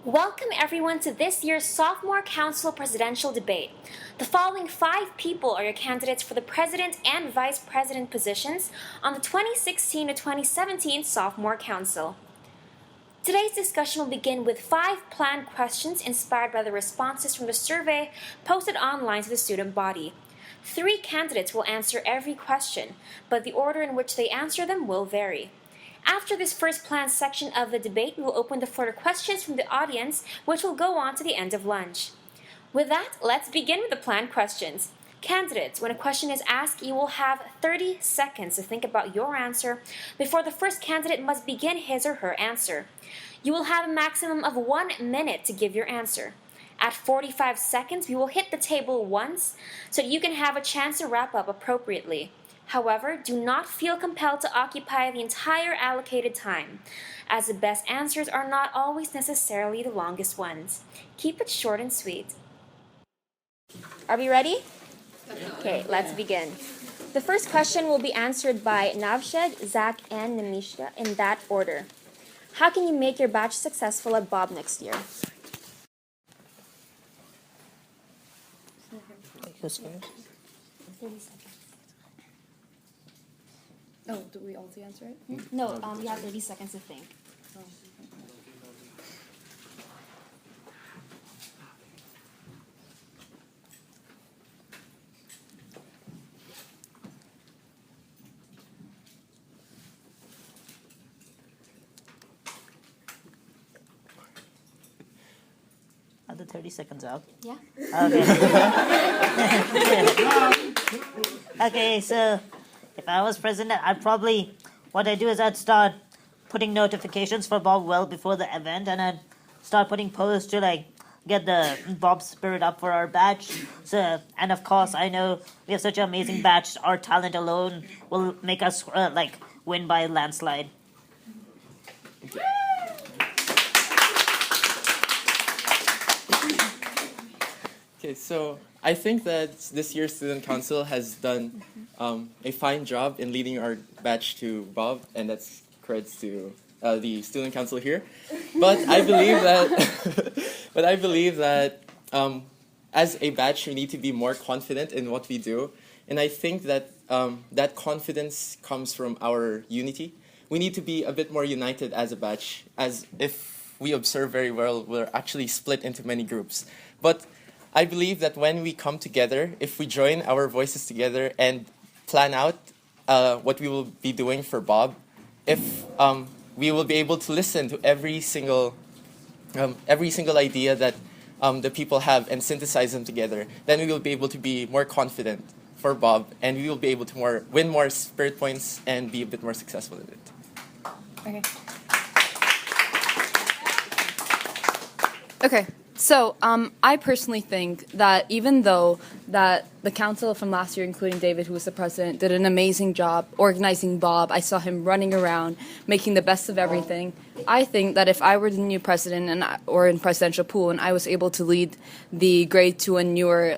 Welcome everyone to this year's Sophomore Council Presidential Debate. The following 5 people are your candidates for the President and Vice President positions on the 2016 to 2017 Sophomore Council. Today's discussion will begin with 5 planned questions inspired by the responses from the survey posted online to the student body. 3 candidates will answer every question, but the order in which they answer them will vary. After this first planned section of the debate, we will open the floor to questions from the audience, which will go on to the end of lunch. With that, let's begin with the planned questions. Candidates, when a question is asked, you will have 30 seconds to think about your answer before the first candidate must begin his or her answer. You will have a maximum of 1 minute to give your answer. At 45 seconds, we will hit the table once so you can have a chance to wrap up appropriately. However, do not feel compelled to occupy the entire allocated time, as the best answers are not always necessarily the longest ones. Keep it short and sweet. Are we ready? Okay, let's begin. The first question will be answered by Navshed, Zach, and Namisha in that order. How can you make your batch successful at Bob next year? Oh, do we all answer it? No, you have 30 seconds to think. Are the 30 seconds out? Yeah? Okay. Okay, so if I was president, what I'd do is I'd start putting notifications for Bob well before the event, and I'd start putting posts to get the Bob spirit up for our batch. So, and of course, I know we have such an amazing batch. Our talent alone will make us win by a landslide. Okay, so I think that this year's student council has done a fine job in leading our batch to Bob, and that's credits to the student council here. But I believe that, as a batch, we need to be more confident in what we do, and I think that that confidence comes from our unity. We need to be a bit more united as a batch, as if we observe very well, we're actually split into many groups. But I believe that when we come together, if we join our voices together and plan out what we will be doing for Bob, if we will be able to listen to every single idea that the people have and synthesize them together, then we will be able to be more confident for Bob, and we will be able to win more spirit points and be a bit more successful in it. Okay. So, I personally think that even though that the council from last year, including David, who was the president, did an amazing job organizing Bob, I saw him running around, making the best of everything. I think that if I were the new president or in presidential pool and I was able to lead the grade 2 and newer,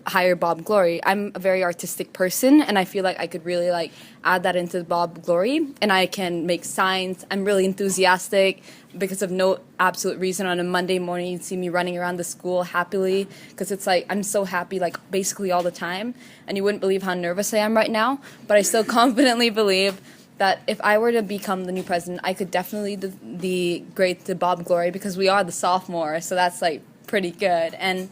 higher Bob Glory, I'm a very artistic person, and I feel like I could really add that into Bob Glory, and I can make signs. I'm really enthusiastic because of no absolute reason. On a Monday morning, you'd see me running around the school happily because it's I'm so happy basically all the time, and you wouldn't believe how nervous I am right now, but I still confidently believe that if I were to become the new president, I could definitely lead the grade to Bob Glory because we are the sophomore, so that's pretty good. And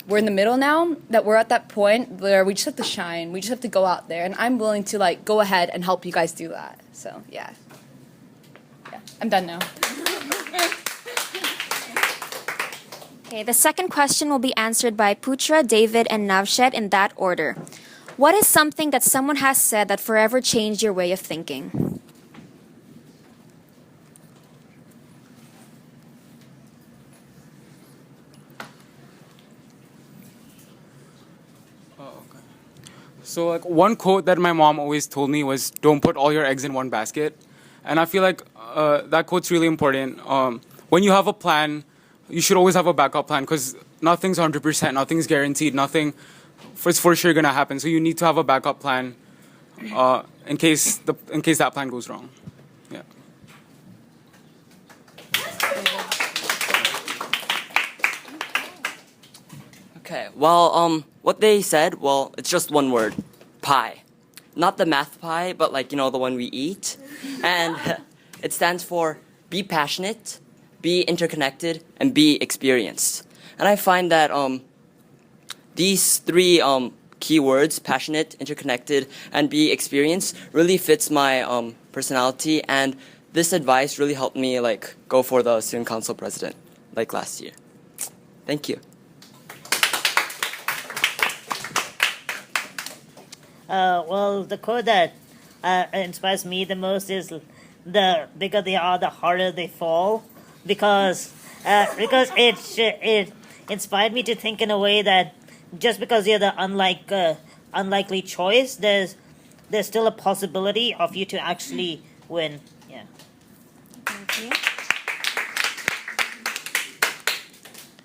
we're in the middle now, that we're at that point where we just have to shine. We just have to go out there. And I'm willing to, go ahead and help you guys do that. So, yeah. I'm done now. Okay, the second question will be answered by Putra, David, and Navshed in that order. What is something that someone has said that forever changed your way of thinking? So one quote that my mom always told me was, "Don't put all your eggs in one basket," and I feel that quote's really important. When you have a plan, you should always have a backup plan because nothing's 100%, nothing's guaranteed, nothing is for sure gonna happen. So you need to have a backup plan in case that plan goes wrong. Yeah. Well, what they said, well, it's just one word, pie. Not the math pie, but like, the one we eat. And it stands for be passionate, be interconnected, and be experienced. And I find that these three keywords, passionate, interconnected, and be experienced, really fits my personality. And this advice really helped me like go for the student council president like last year. Thank you. Well, the quote that inspires me the most is the bigger they are, the harder they fall, because it inspired me to think in a way that just because you're the unlikely choice, there's still a possibility of you to actually win. Yeah. Thank you.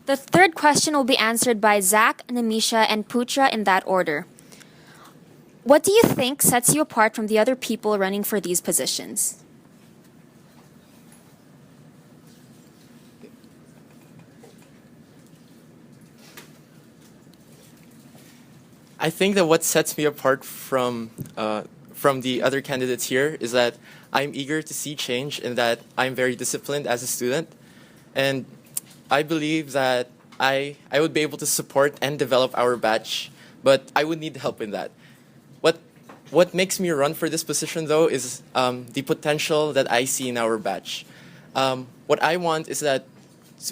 The third question will be answered by Zach, Namisha, and Putra in that order. What do you think sets you apart from the other people running for these positions? I think that what sets me apart from the other candidates here is that I'm eager to see change and that I'm very disciplined as a student. And I believe that I would be able to support and develop our batch, but I would need help in that. What makes me run for this position, though, is the potential that I see in our batch. What I want is that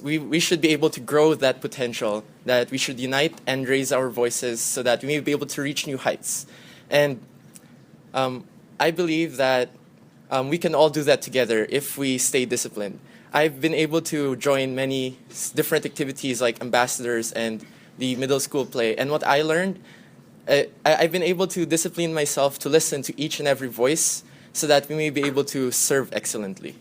we should be able to grow that potential, that we should unite and raise our voices so that we may be able to reach new heights. And I believe that we can all do that together if we stay disciplined. I've been able to join many different activities like ambassadors and the middle school play. And what I learned, I've been able to discipline myself to listen to each and every voice so that we may be able to serve excellently.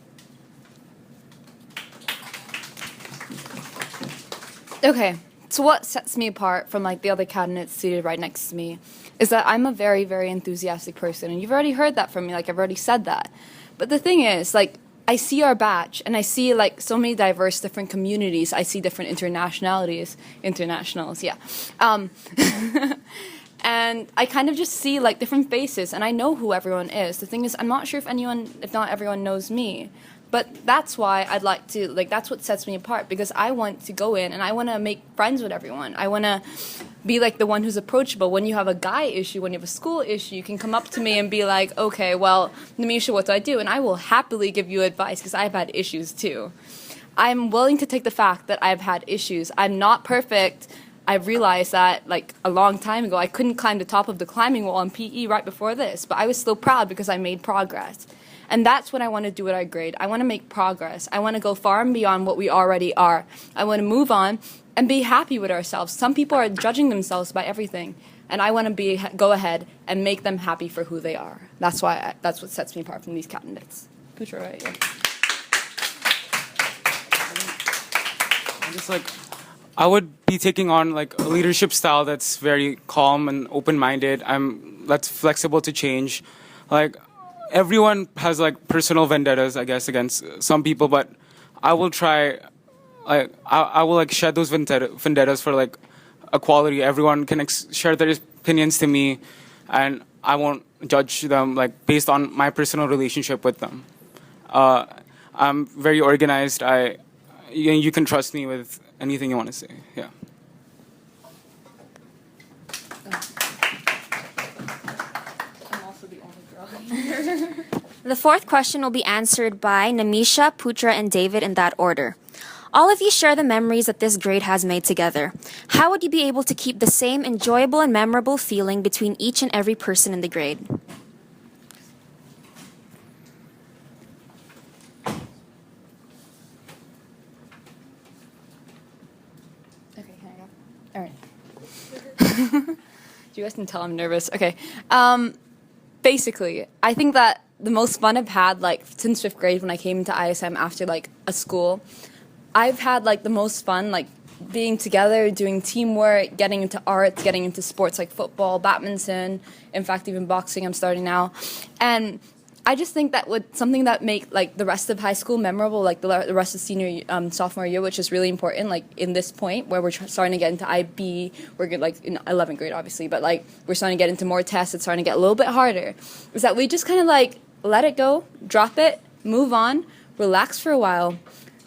Okay, so what sets me apart from like the other candidates seated right next to me is that I'm a very, very enthusiastic person, and you've already heard that from me, like I've already said that. But the thing is, like, I see our batch, and I see like so many diverse different communities. I see different internationals, yeah. And I kind of just see like different faces, and I know who everyone is. The thing is, I'm not sure if not everyone knows me. But that's why I'd like to, like, that's what sets me apart, because I want to go in and I want to make friends with everyone. I want to be like the one who's approachable. When you have a guy issue, when you have a school issue, you can come up to me and be like, okay, well, Namisha, what do I do? And I will happily give you advice, because I've had issues too. I'm willing to take the fact that I've had issues. I'm not perfect. I realized that like a long time ago. I couldn't climb the top of the climbing wall in PE right before this, but I was still proud because I made progress. And that's what I want to do with our grade. I want to make progress. I want to go far and beyond what we already are. I want to move on and be happy with ourselves. Some people are judging themselves by everything, and I want to go ahead and make them happy for who they are. That's what sets me apart from these candidates. Putra, right? Yeah. Just like, I would be taking on like a leadership style that's very calm and open-minded. That's flexible to change. Like, everyone has like personal vendettas, I guess, against some people, but I will try. I will like shed those vendettas for like equality. Everyone can share their opinions to me, and I won't judge them like based on my personal relationship with them. I'm very organized. You can trust me with anything you want to say. Yeah. I'm also the only girl here. The fourth question will be answered by Namisha, Putra, and David in that order. All of you share the memories that this grade has made together. How would you be able to keep the same enjoyable and memorable feeling between each and every person in the grade? Okay, can I go? All right. You guys can tell I'm nervous. Okay. Basically, I think that the most fun I've had, like, since 5th grade when I came into ISM after, like, a school, I've had, like, the most fun, like, being together, doing teamwork, getting into arts, getting into sports like football, badminton, in fact, even boxing I'm starting now. And I just think that would something that make like the rest of high school memorable, like the rest of senior sophomore year, which is really important. Like in this point where we're starting to get into IB, we're good, like in 11th grade, obviously, but like we're starting to get into more tests. It's starting to get a little bit harder. Is that we just kind of like let it go, drop it, move on, relax for a while,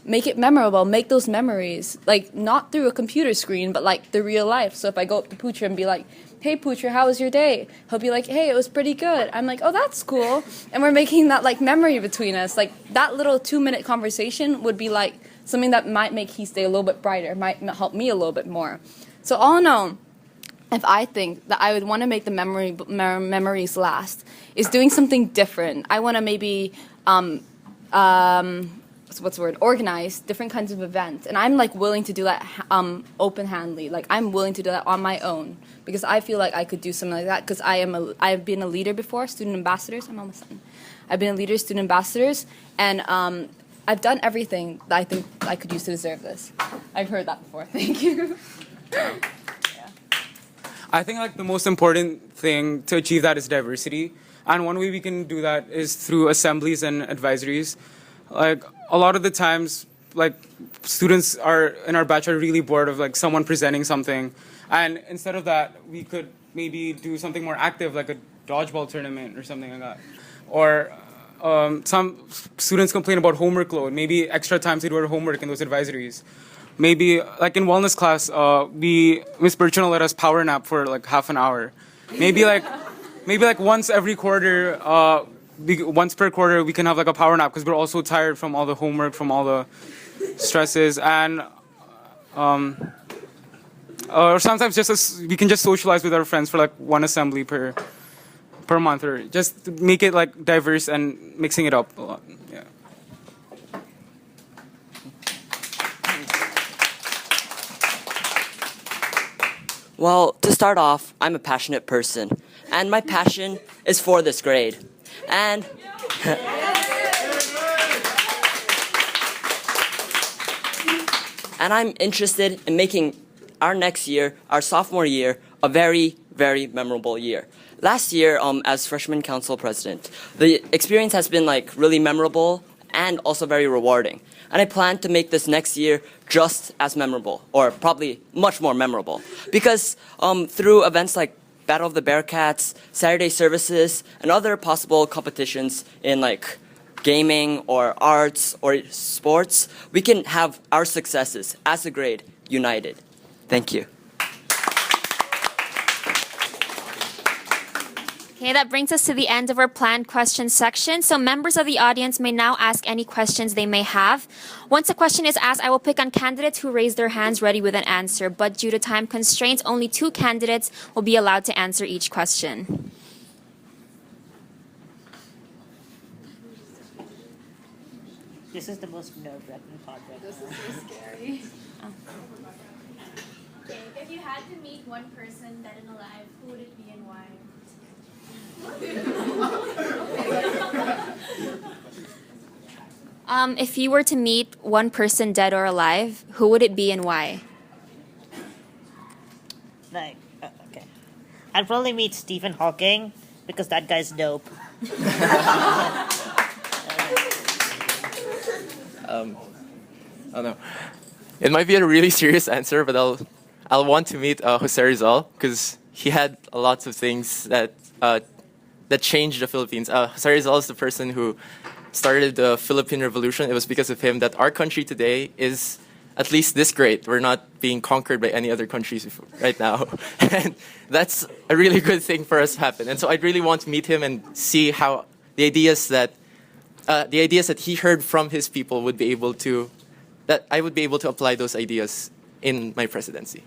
make it memorable, make those memories, like not through a computer screen, but like the real life. So if I go up to Poocher and be like, hey, Poocher, how was your day? He'll be like, hey, it was pretty good. I'm like, oh, that's cool. And we're making that, like, memory between us. Like, that little 2-minute conversation would be, like, something that might make his day a little bit brighter, might help me a little bit more. So all in all, if I think that I would want to make the memories last, is doing something different. I want to maybe organize different kinds of events, and I'm like willing to do that open-handedly. Like I'm willing to do that on my own because I feel like I could do something like that because I've been a leader before, student ambassadors. I'm almost done. I've been a leader, student ambassadors, and I've done everything that I think I could use to deserve this. I've heard that before. Thank you. I think like the most important thing to achieve that is diversity, and one way we can do that is through assemblies and advisories. Like a lot of the times, like students in our batch are really bored of like someone presenting something, and instead of that, we could maybe do something more active, like a dodgeball tournament or something like that. Or some students complain about homework load. Maybe extra time to do our homework in those advisories. Maybe like in wellness class, Miss Bertrand let us power nap for like half an hour. Maybe like once every quarter. Once per quarter we can have like a power nap because we're all so tired from all the homework, from all the stresses, and or sometimes we can just socialize with our friends for like one assembly per month, or just make it like diverse and mixing it up a lot. Yeah. Well, to start off, I'm a passionate person, and my passion is for this grade. And I'm interested in making our next year, our sophomore year, a very, very memorable year. Last year, as freshman council president, the experience has been like really memorable and also very rewarding. And I plan to make this next year just as memorable, or probably much more memorable, because through events like Battle of the Bearcats, Saturday services, and other possible competitions in like gaming or arts or sports, we can have our successes as a grade united. Thank you. Okay, that brings us to the end of our planned questions section. So members of the audience may now ask any questions they may have. Once a question is asked, I will pick on candidates who raise their hands ready with an answer. But due to time constraints, only 2 candidates will be allowed to answer each question. This is the most nerve-wracking part right now. This is so scary. Okay, if you had to meet one person dead and alive, who would it be and why? If you were to meet one person dead or alive, who would it be and why? Like, okay. I'd probably meet Stephen Hawking because that guy's dope. I don't know. It might be a really serious answer, but I'll want to meet Jose Rizal because he had lots of things that changed the Philippines. Jose Rizal is the person who started the Philippine Revolution. It was because of him that our country today is at least this great. We're not being conquered by any other countries right now. And that's a really good thing for us to happen. And so I'd really want to meet him and see how the ideas that he heard from his people would be able to, that I would be able to apply those ideas in my presidency.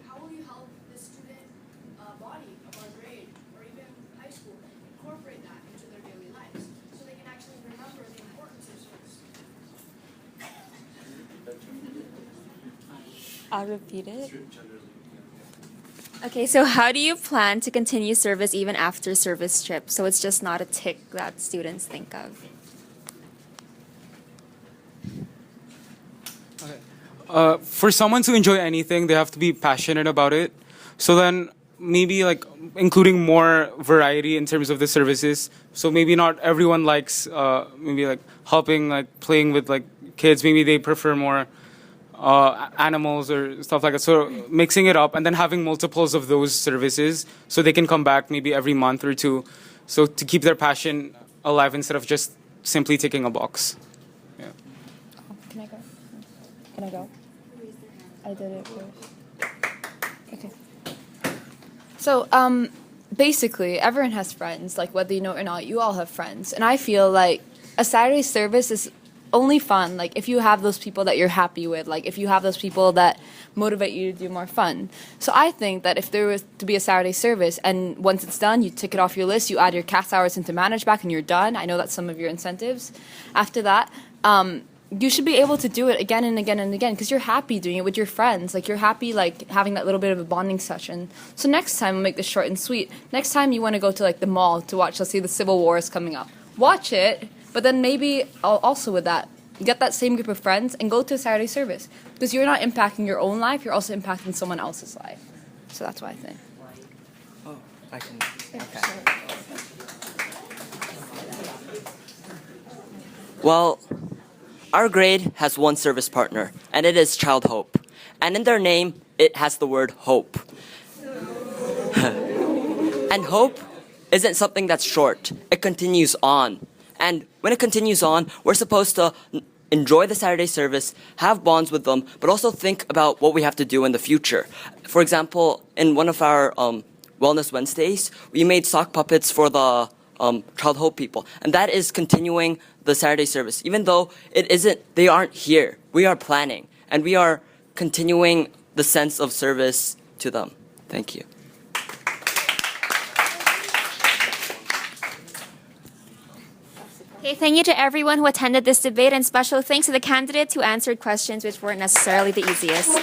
How will you help the student body of our grade I'll repeat it. Okay, so how do you plan to continue service even after service trip? So it's just not a tick that students think of. For someone to enjoy anything, they have to be passionate about it. So then maybe like including more variety in terms of the services. So maybe not everyone likes maybe like helping, like playing with like kids. Maybe they prefer more animals or stuff like that. So mixing it up and then having multiples of those services so they can come back maybe every month or two. So to keep their passion alive instead of just simply ticking a box. Yeah. Can I go? Can I go? I did it first. Okay. So, basically, everyone has friends. Like, whether you know it or not, you all have friends. And I feel like a Saturday service is only fun, like, if you have those people that you're happy with. Like, if you have those people that motivate you to do more fun. So I think that if there was to be a Saturday service, and once it's done, you tick it off your list, you add your CAS hours into Manage Back, and you're done. I know that's some of your incentives. After that, you should be able to do it again and again and again because you're happy doing it with your friends. Like, you're happy, like, having that little bit of a bonding session. So next time, we'll make this short and sweet. Next time you want to go to, like, the mall to watch, let's say, the Civil War is coming up. Watch it, but then maybe also with that, get that same group of friends and go to a Saturday service because you're not impacting your own life, you're also impacting someone else's life. So that's what I think. Oh, I can. Okay. Well, our grade has one service partner, and it is Child Hope. And in their name, it has the word hope. And hope isn't something that's short. It continues on. And when it continues on, we're supposed to enjoy the Saturday service, have bonds with them, but also think about what we have to do in the future. For example, in one of our Wellness Wednesdays, we made sock puppets for the Child Hope people. And that is continuing the Saturday service. Even though they aren't here. We are planning. And we are continuing the sense of service to them. Thank you. Okay, thank you to everyone who attended this debate, and special thanks to the candidates who answered questions which weren't necessarily the easiest.